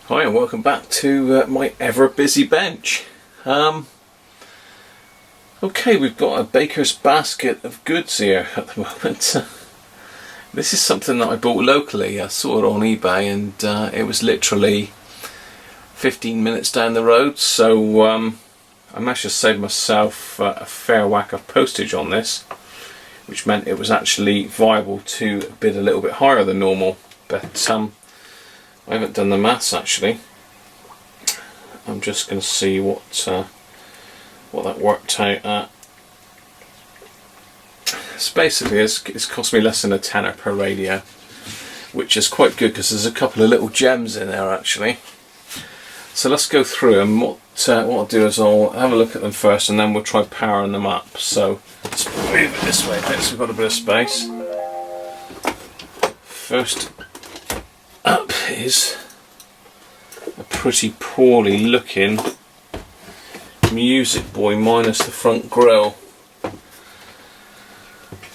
Hi and welcome back to my ever busy bench. Okay, we've got a baker's basket of goods here at the moment. This is something that I bought locally. I saw it on eBay and it was literally 15 minutes down the road, so I managed to save myself a fair whack of postage on this, which meant it was actually viable to bid a little bit higher than normal, but I haven't done the maths actually. I'm just going to see what that worked out at. So basically it's cost me less than a tenner per radio, which is quite good because there's a couple of little gems in there actually. So let's go through them. What I'll do is I'll have a look at them first and then we'll try powering them up. So let's move it this way a bit so we've got a bit of space. First up is a pretty poorly looking Music Boy minus the front grille.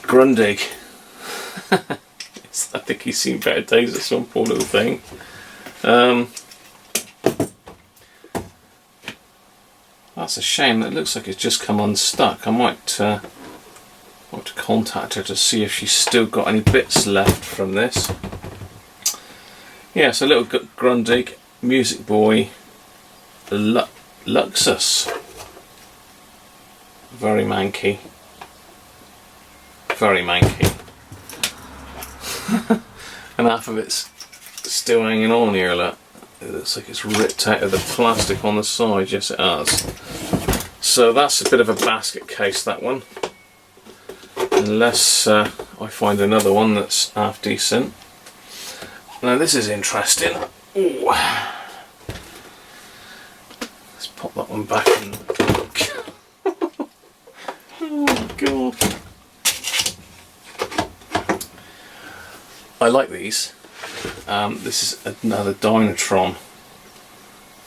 Grundig. I think he's seen better days, this one, poor little thing. That's a shame. It looks like it's just come unstuck. I might have to contact her to see if she's still got any bits left from this. Yeah, so a little Grundig Music Boy Luxus. Very manky. Very manky. And half of it's still hanging on here, look. It looks like it's ripped out of the plastic on the side. Yes, it has. So that's a bit of a basket case, that one. Unless I find another one that's half decent. Now this is interesting. Ooh. Let's pop that one back in. Oh god. I like these. This is another Dynatron.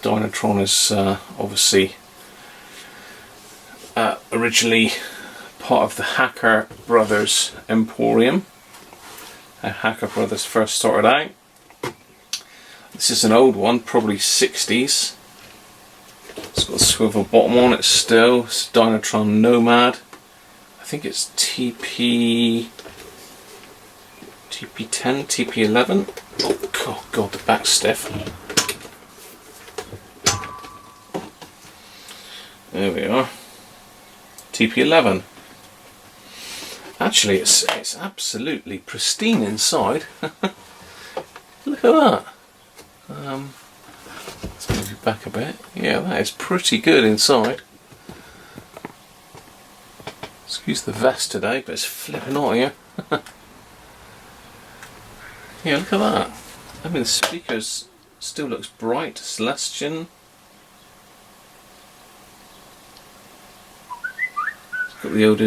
Dynatron is obviously originally part of the Hacker Brothers Emporium. How Hacker Brothers first started out. This is an old one, probably 60s. It's got a swivel bottom on it still. It's Dynatron Nomad. I think it's TP10, TP11. Oh god, the back's stiff. There we are. TP11. Actually, it's absolutely pristine inside. Look at that. Let's move it back a bit. Yeah, that is pretty good inside. Excuse the vest today, but it's flipping hot here. Yeah, look at that. I mean, the speakers still looks bright. Celestian. It's got the old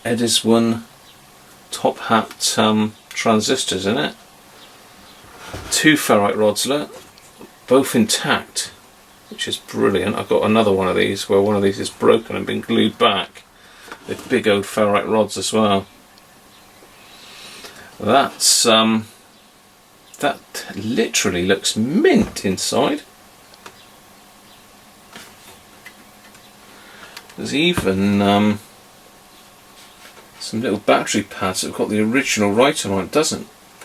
Edis one top hat transistors in it. 2 ferrite rods, look, both intact, which is brilliant. I've got another one of these where one of these is broken and been glued back. They're big old ferrite rods as well. That's that literally looks mint inside. There's even some little battery pads that have got the original writing on it.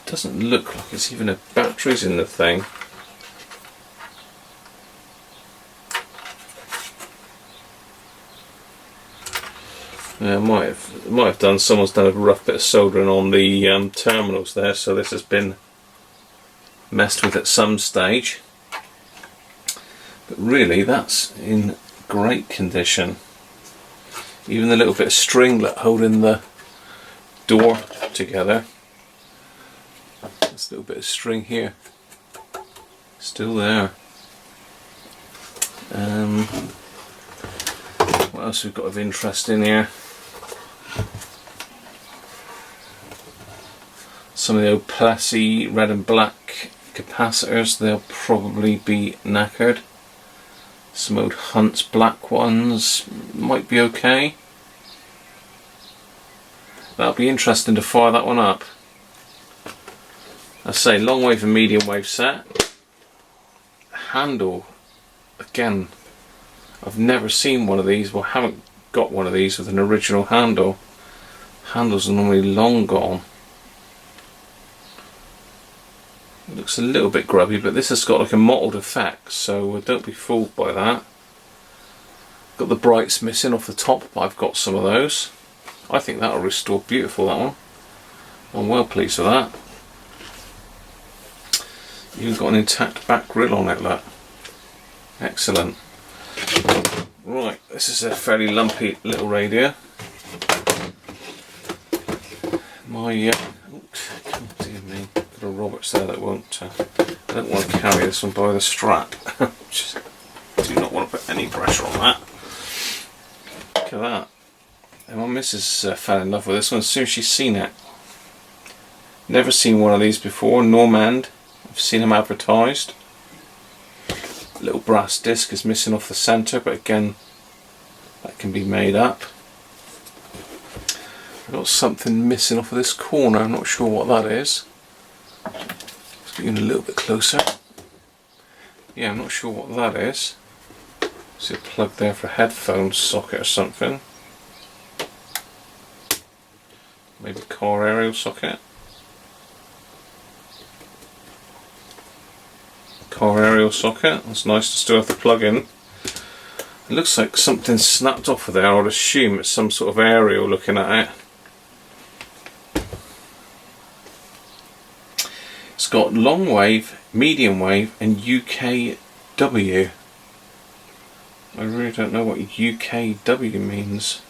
Doesn't look like it's even a batteries in the thing. Yeah, might have done. Someone's done a rough bit of soldering on the terminals there, so this has been messed with at some stage. But really, that's in great condition. Even the little bit of stringlet holding the door together. This little bit of string here, still there. What else we've got of interest in here? Some of the old Plessy red and black capacitors, they'll probably be knackered. Some old Hunt's black ones might be okay. That'll be interesting to fire that one up. I say long wave and medium wave set. Handle, again, I've never seen one of these, well, haven't got one of these with an original handle. Handles are normally long gone. It looks a little bit grubby, but this has got like a mottled effect, so don't be fooled by that. Got the brights missing off the top, but I've got some of those. I think that'll restore beautiful, that one. I'm well pleased with that. You've got an intact back grill on it, look. Excellent. Right, this is a fairly lumpy little radio. My, oh, dear me, got a Roberts there that won't, I don't want to carry this one by the strap. Just do not want to put any pressure on that. Look at that. And my missus fell in love with this one as soon as she's seen it. Never seen one of these before, Normand. I've seen them advertised. Little brass disc is missing off the centre, but again, that can be made up. I've got something missing off of this corner, I'm not sure what that is. Let's get in a little bit closer. Yeah, I'm not sure what that is. See a plug there for a headphone socket or something. Maybe car aerial socket. Car aerial socket, that's nice to still have the plug in. It looks like something snapped off of there. I would assume it's some sort of aerial looking at it. It's got long wave, medium wave and UKW. I really don't know what UKW means.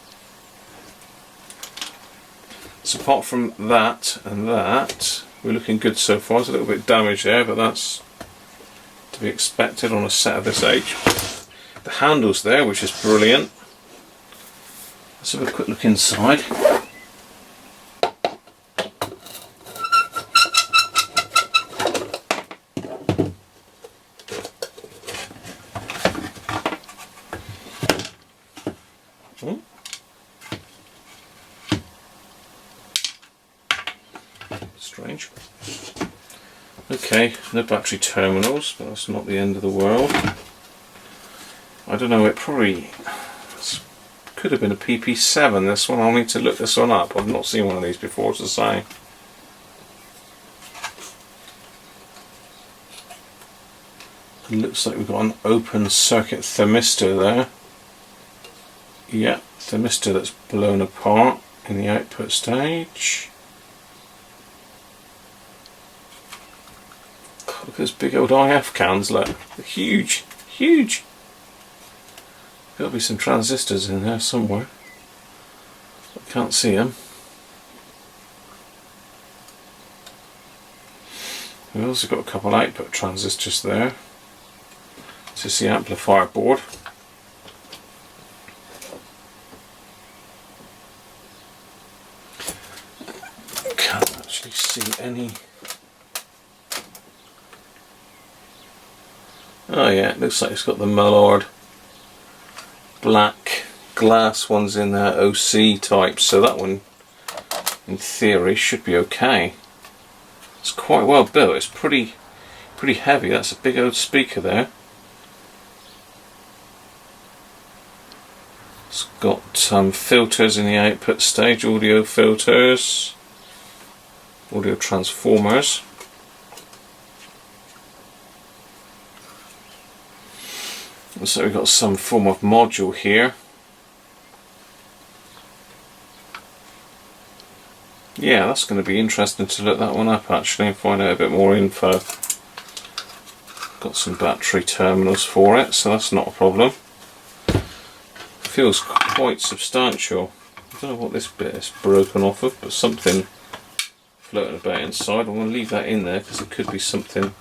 So apart from that and that, we're looking good so far. There's a little bit damaged there, but that's to be expected on a set of this age. The handle's there, which is brilliant. Let's have a quick look inside. Strange. Okay, no battery terminals, but that's not the end of the world. I don't know, it probably could have been a PP7, this one. I'll need to look this one up. I've not seen one of these before, as I say. It looks like we've got an open circuit thermistor there. Yeah, thermistor that's blown apart in the output stage. Look at those big old IF cans, look. They're huge, huge. Got to be some transistors in there somewhere. I can't see them. We've also got a couple output transistors there. This is the amplifier board. Can't actually see any. Oh yeah, it looks like it's got the Mallard black glass ones in there, OC type, so that one in theory should be okay. It's quite well built, it's pretty heavy. That's a big old speaker there. It's got filters in the output stage, audio filters, audio transformers. So we've got some form of module here. Yeah, that's going to be interesting to look that one up actually and find out a bit more info. Got some battery terminals for it, so that's not a problem. Feels quite substantial. I don't know what this bit is broken off of, but something floating about inside. I'm going to leave that in there because it could be something.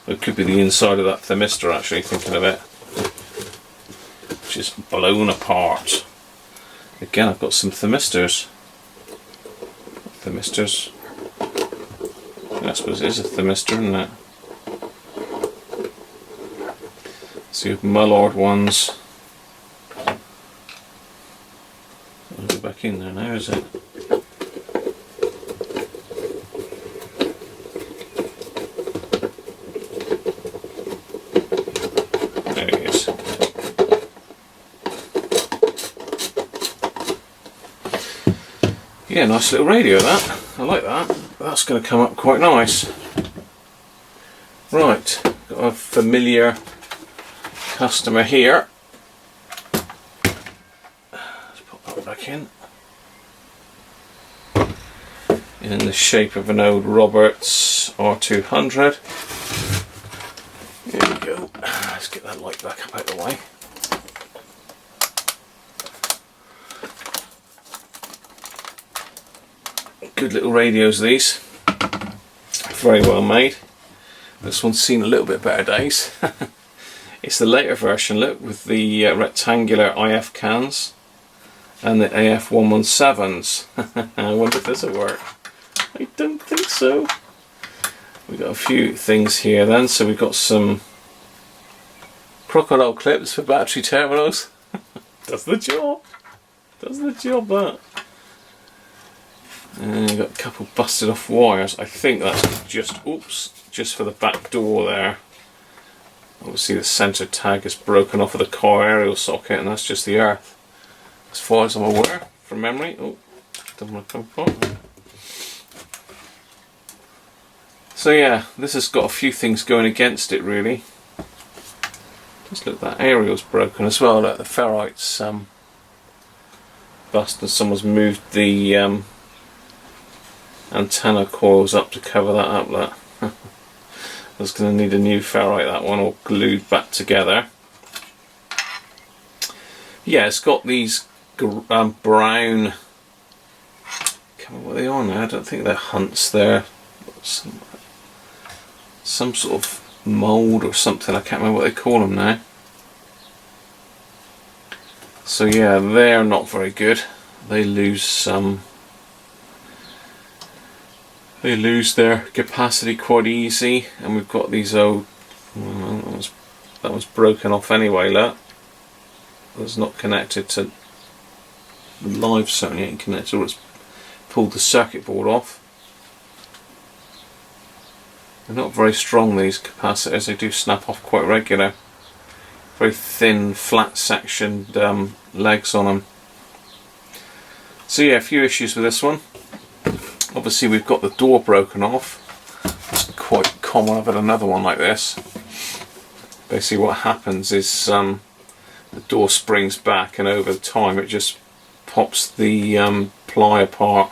It could be the inside of that thermistor actually, thinking of it. Which is blown apart. Again, I've got some thermistors. Thermistors. I suppose it is a thermistor, isn't it? So you have Mallard ones. I'll go back in there now, is it? Yeah, nice little radio that. I like that. That's going to come up quite nice. Right, got a familiar customer here. Let's put that back in the shape of an old Roberts R200. There we go. Let's get that light back up out of the way. Good little radios these. Very well made. This one's seen a little bit better days. It's the later version, look, with the rectangular IF cans and the AF 117s. I wonder if this will work. I don't think so. We've got a few things here then. So we've got some crocodile clips for battery terminals. Does the job. Does the job, that. And you've got a couple busted off wires. I think that's just for the back door there. Obviously the centre tag is broken off of the car aerial socket, and that's just the earth. As far as I'm aware, from memory. Oh, don't want to come apart. So yeah, this has got a few things going against it really. Just look, that aerial's broken as well. Look, the ferrite's busted. Someone's moved the antenna coils up to cover that up. That that's going to need a new ferrite, that one, or glued back together. Yeah, it's got these brown, can't remember what they are now. I don't think they're Hunts. They're some sort of mould or something. I can't remember what they call them now. So yeah, they're not very good. They lose their capacity quite easy, and we've got these old. Well, that was broken off anyway. Look, it's not connected to the live. Certainly ain't connected, or it's pulled the circuit board off. They're not very strong, these capacitors. They do snap off quite regular. Very thin, flat sectioned legs on them. So yeah, a few issues with this one. Obviously we've got the door broken off. It's quite common. I've had another one like this. Basically what happens is the door springs back, and over time it just pops the ply apart.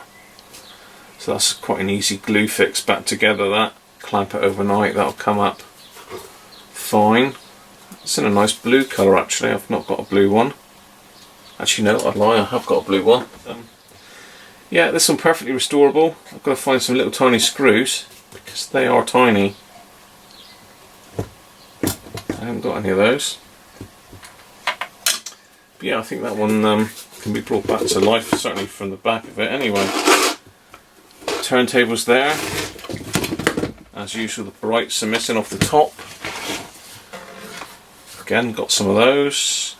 So that's quite an easy glue fix back together. That, clamp it overnight, that'll come up fine. It's in a nice blue colour actually. I've not got a blue one. Actually no, I'd lie, I have got a blue one. Yeah, this one perfectly restorable. I've got to find some little tiny screws because they are tiny. I haven't got any of those. But yeah, I think that one can be brought back to life, certainly from the back of it anyway. Turntable's there. As usual, the brights are missing off the top. Again, got some of those.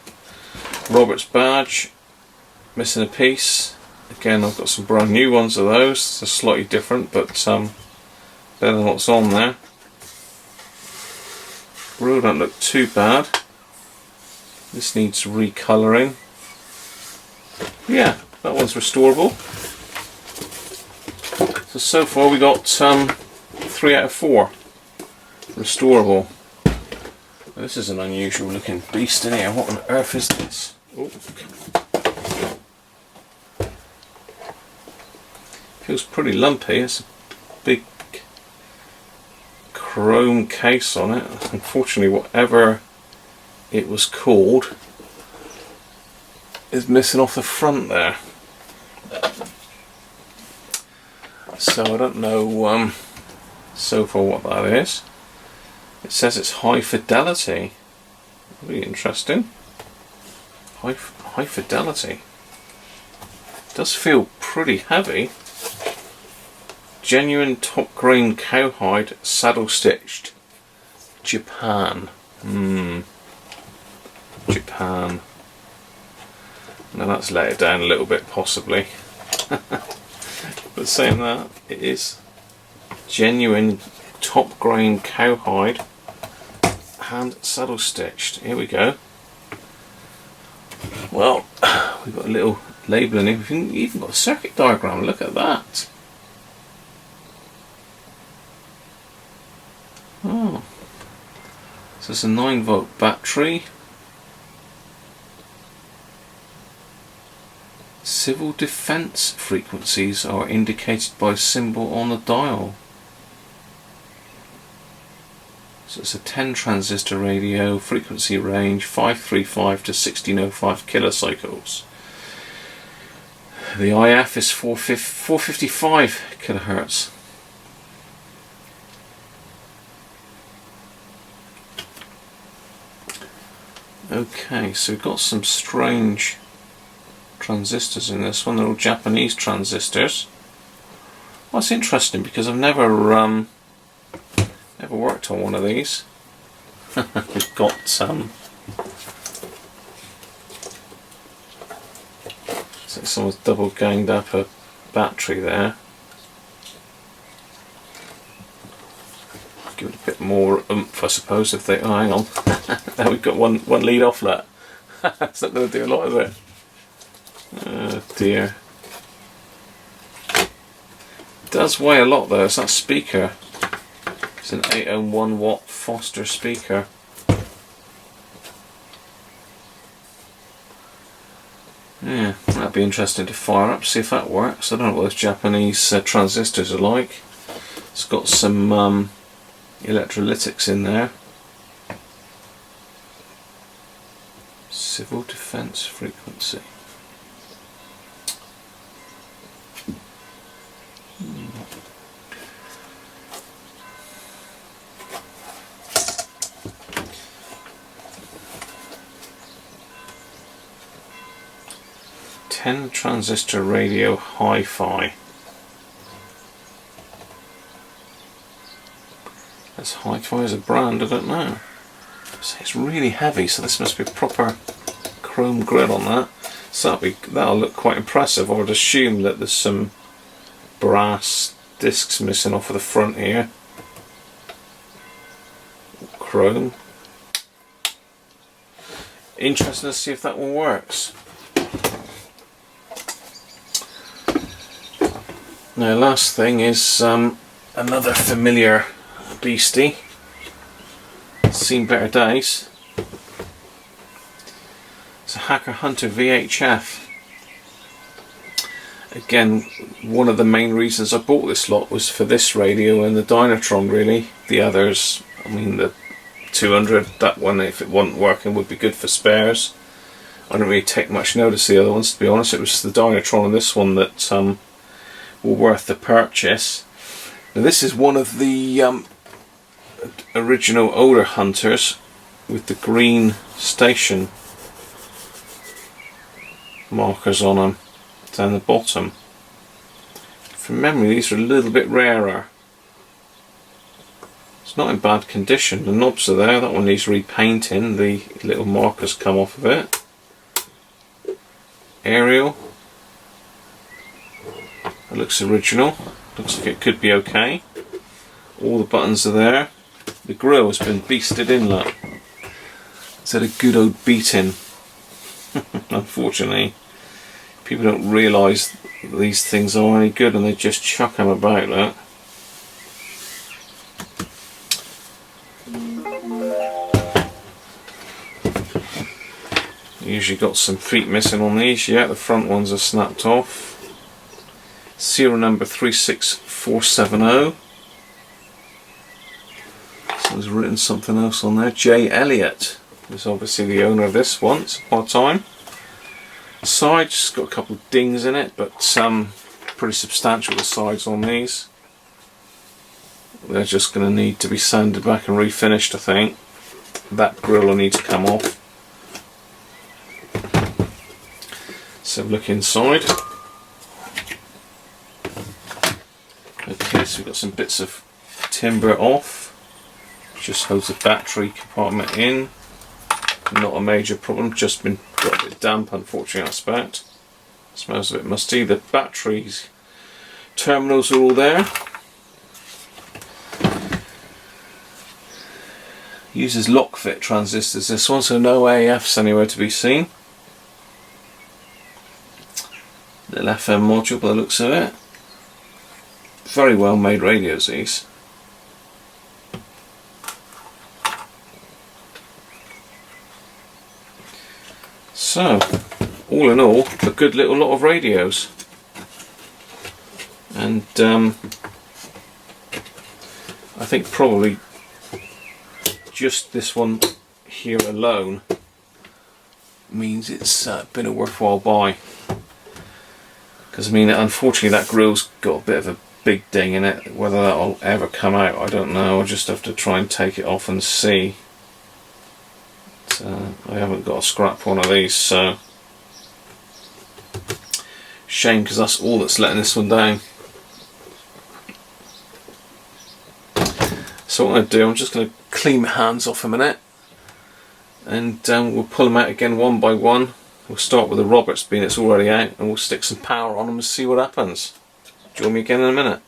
Roberts badge, missing a piece. Again, I've got some brand new ones of those. They're slightly different, but better than what's on there. Really don't look too bad. This needs recolouring. Yeah, that one's restorable. So far we got 3 out of 4 restorable. This is an unusual looking beast in here. What on earth is this? Oh. Feels pretty lumpy. It's a big chrome case on it. Unfortunately, whatever it was called is missing off the front there. So I don't know so far what that is. It says it's high fidelity. Really interesting. High fidelity. It does feel pretty heavy. Genuine top grain cowhide, saddle stitched. Japan. Japan. Now that's let it down a little bit possibly. But saying that, it is genuine top grain cowhide, hand saddle stitched. Here we go. Well, we've got a little labelling. We've even got a circuit diagram. Look at that. Oh, so it's a 9-volt battery. Civil defence frequencies are indicated by a symbol on the dial. So it's a 10 transistor radio, frequency range 535 to 1605 kilocycles. The IF is 455 kilohertz. Okay, so we've got some strange transistors in this one. They're all Japanese transistors. Well, it's interesting because I've never worked on one of these. We've got so someone's double ganged up a battery there. Give it a bit more oomph, I suppose, if they... Oh, hang on. Now we've got one lead offlet. It's not going to do a lot, is it? Oh dear. It does weigh a lot though. It's that speaker. It's an 801 watt Foster speaker. Yeah, that'd be interesting to fire up, see if that works. I don't know what those Japanese transistors are like. It's got some electrolytics in there. Civil defence frequency. 10 transistor radio hi-fi. As hi-fi as a brand, I don't know. So it's really heavy, so this must be a proper chrome grill on that. So that'll look quite impressive. I would assume that there's some brass discs missing off of the front here. Chrome. Interesting to see if that one works. Now, last thing is another familiar beastie. Seen better days. It's a Hacker Hunter VHF. Again, one of the main reasons I bought this lot was for this radio and the Dynatron, really. The others, I mean the 200, that one, if it wasn't working, would be good for spares. I don't really take much notice of the other ones, to be honest. It was the Dynatron and this one that were worth the purchase. Now this is one of the original older Hunters with the green station markers on them down the bottom. From memory, these are a little bit rarer. It's not in bad condition. The knobs are there. That one needs repainting. The little markers come off of it. Aerial. It looks original. Looks like it could be okay. All the buttons are there. The grill has been beasted in, look. It's had a good old beating. Unfortunately, people don't realise these things are any good and they just chuck them about, look. Usually got some feet missing on these. Yeah, the front ones are snapped off. Serial number 36470. So there's written something else on there. J. Elliott is obviously the owner of this once upon a time. Sides, got a couple of dings in it, but pretty substantial, the sides on these. They're just going to need to be sanded back and refinished, I think. That grill will need to come off. So look inside. Okay, so we've got some bits of timber off. Just holds the battery compartment in. Not a major problem, just been got a bit damp, unfortunately, I expect. Smells a bit musty. The batteries terminals are all there. Uses lock fit transistors, this one, so no AFs anywhere to be seen. Little FM module by the looks of it. Very well made radios, these. So, all in all, a good little lot of radios. And I think probably just this one here alone means it's been a worthwhile buy. Because I mean, unfortunately that grill's got a bit of a big ding in it. Whether that'll ever come out, I don't know. I'll just have to try and take it off and see. I haven't got a scrap one of these, so shame, because that's all that's letting this one down. So what I'm going to do, I'm just going to clean my hands off a minute, and we'll pull them out again one by one. We'll start with the Roberts, being it's already out, and we'll stick some power on them and see what happens. Join me again in a minute.